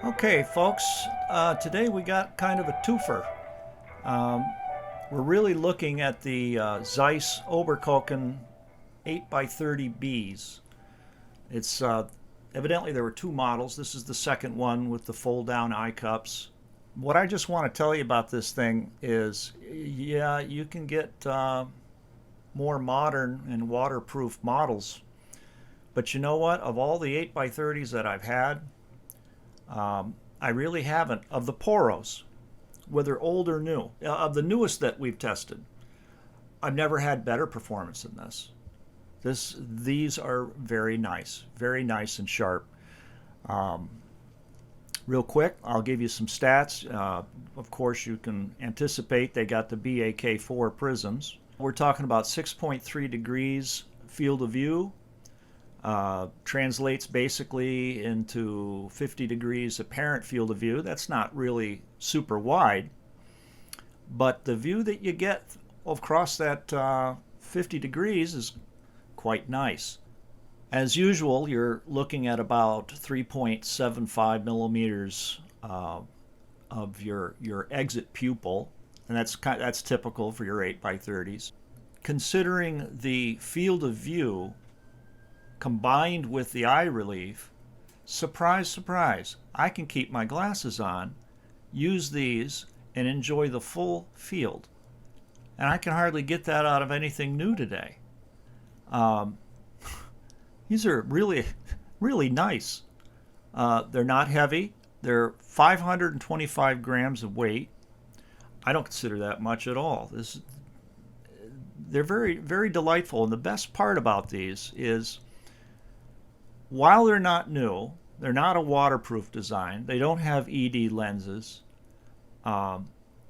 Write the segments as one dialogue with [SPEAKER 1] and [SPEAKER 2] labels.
[SPEAKER 1] Okay, folks, today we got kind of a twofer. Um, we're really looking at the Zeiss Oberkochen 8x30Bs. It's evidently there were two models. This is the second one with the fold down eye cups. What I just want to tell you about this thing is yeah, you can get more modern and waterproof models. But you know what? Of all the 8x30s that I've had, I really haven't. Of the Poros, whether old or new, of the newest that we've tested, I've never had better performance than this. These are very nice and sharp. Um, Real quick, I'll give you some stats. Of course, you can anticipate they got the BAK4 prisms. We're talking about 6.3 degrees field of view. Translates basically into 50 degrees apparent field of view. That's not really super wide, but the view that you get across that 50 degrees is quite nice. As usual, you're looking at about 3.75 millimeters of your exit pupil, and that's typical for your 8x30s. Considering the field of view combined with the eye relief, surprise, surprise, I can keep my glasses on, use these, and enjoy the full field. And I can hardly get that out of anything new today. Um, these are really nice. They're not heavy. They're 525 grams of weight. I don't consider that much at all. They're very delightful. And the best part about these is while they're not new, they're not a waterproof design, they don't have ED lenses.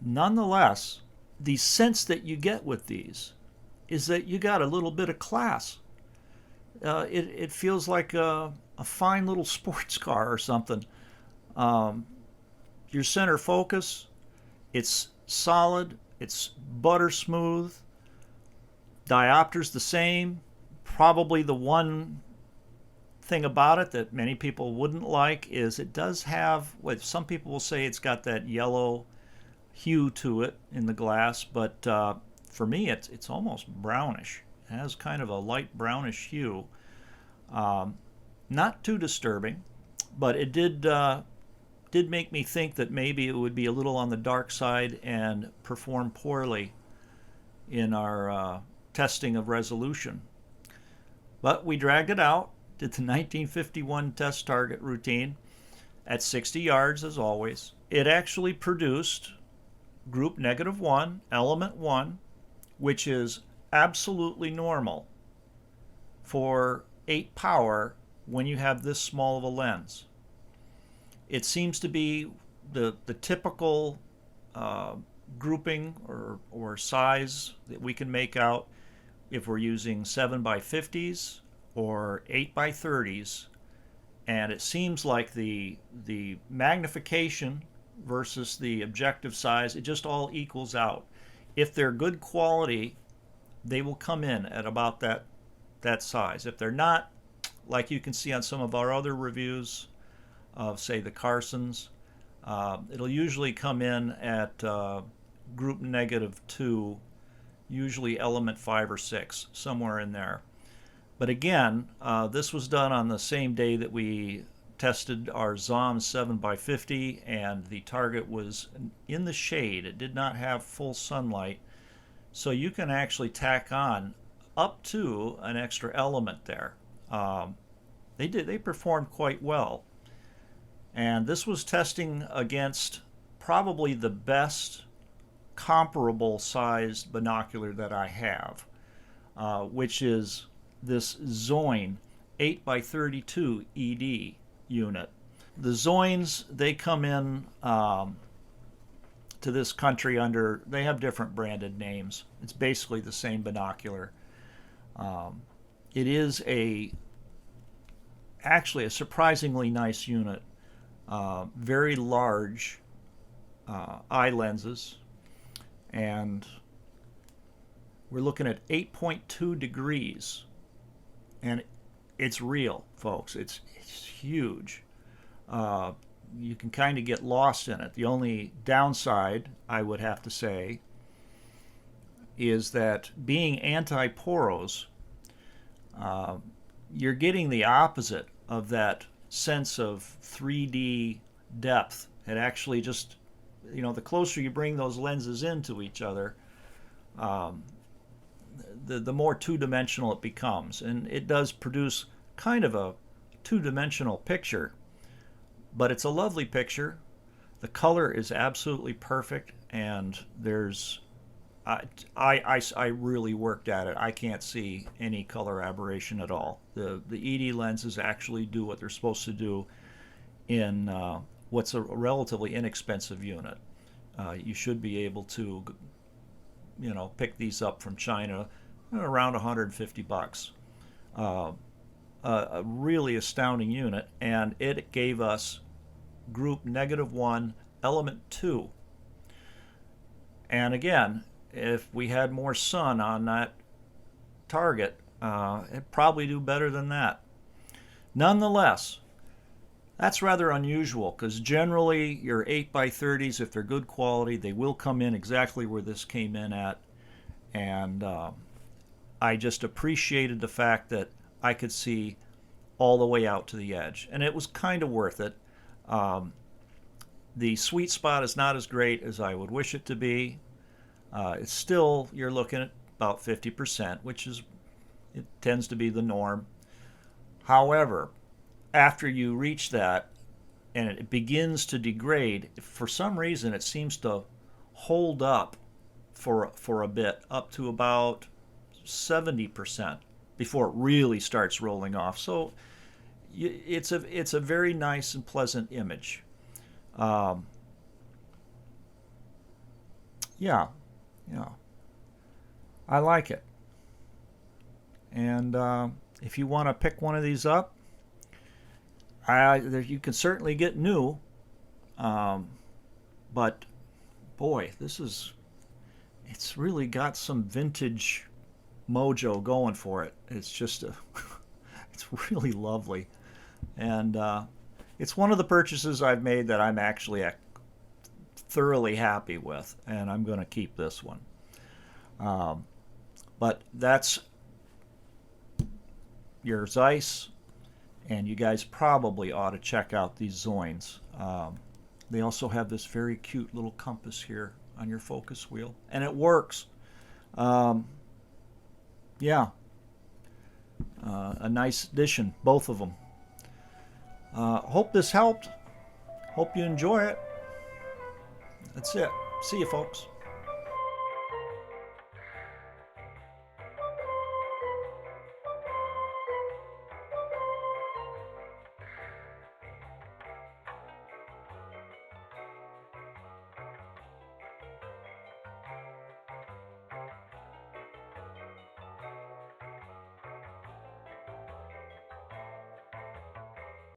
[SPEAKER 1] Nonetheless, the sense that you get with these is that you got a little bit of class. It feels like a fine little sports car or something. Um, your center focus, it's solid, it's butter smooth. Diopter's the same. Probably the one thing about it that many people wouldn't like is it does have what some people will say it's got that yellow hue to it in the glass, but for me it's almost brownish. It has kind of a light brownish hue. Not too disturbing, but it did make me think that maybe it would be a little on the dark side and perform poorly in our testing of resolution. But we dragged it out, did the 1951 test target routine at 60 yards as always. It actually produced group -1, element 1, which is absolutely normal for 8 power when you have this small of a lens. It seems to be the typical grouping or size that we can make out if we're using 7x50s or 8x30s, and it seems like the magnification versus the objective size, it just all equals out. If they're good quality, they will come in at about that size. If they're not, like you can see on some of our other reviews of, say, the Carsons, it'll usually come in at group -2, usually element 5 or 6, somewhere in there. But again, this was done on the same day that we tested our ZOM 7x50, and the target was in the shade. It did not have full sunlight, so you can actually tack on up to an extra element there. They performed quite well, and this was testing against probably the best comparable sized binocular that I have, which is this Zoin 8x32 ED unit. The Zoins, they come in to this country under, they have different branded names. It's basically the same binocular. It is actually a surprisingly nice unit. Very large eye lenses, and we're looking at 8.2 degrees, and it's real, folks. It's huge. you can kind of get lost in it. The only downside, I would have to say, is that being anti-porros, you're getting the opposite of that sense of 3D depth. It actually just, the closer you bring those lenses into each other, the more two-dimensional it becomes. And it does produce kind of a two-dimensional picture, but it's a lovely picture. The color is absolutely perfect, and there's I really worked at it. I can't see any color aberration at all. The ED lenses actually do what they're supposed to do in what's a relatively inexpensive unit. You should be able to, pick these up from China around $150. A really astounding unit, and it gave us group -1, element 2. And again, if we had more sun on that target, it'd probably do better than that. Nonetheless, that's rather unusual, because generally your 8x30s, if they're good quality, they will come in exactly where this came in at. And I just appreciated the fact that I could see all the way out to the edge, and it was kind of worth it. The sweet spot is not as great as I would wish it to be. It's still, you're looking at about 50%, which is, it tends to be the norm. However, after you reach that and it begins to degrade, for some reason it seems to hold up for a bit, up to about 70% before it really starts rolling off. So it's a very nice and pleasant image. Yeah, I like it. And if you want to pick one of these up, you can certainly get new. But boy, it's really got some vintage mojo going for it. It's just it's really lovely. And it's one of the purchases I've made that I'm actually thoroughly happy with, and I'm going to keep this one. But that's your Zeiss, and you guys probably ought to check out these Zoins. They also have this very cute little compass here on your focus wheel, and it works. Yeah, a nice addition, both of them. Hope this helped. Hope you enjoy it. That's it. See you, folks.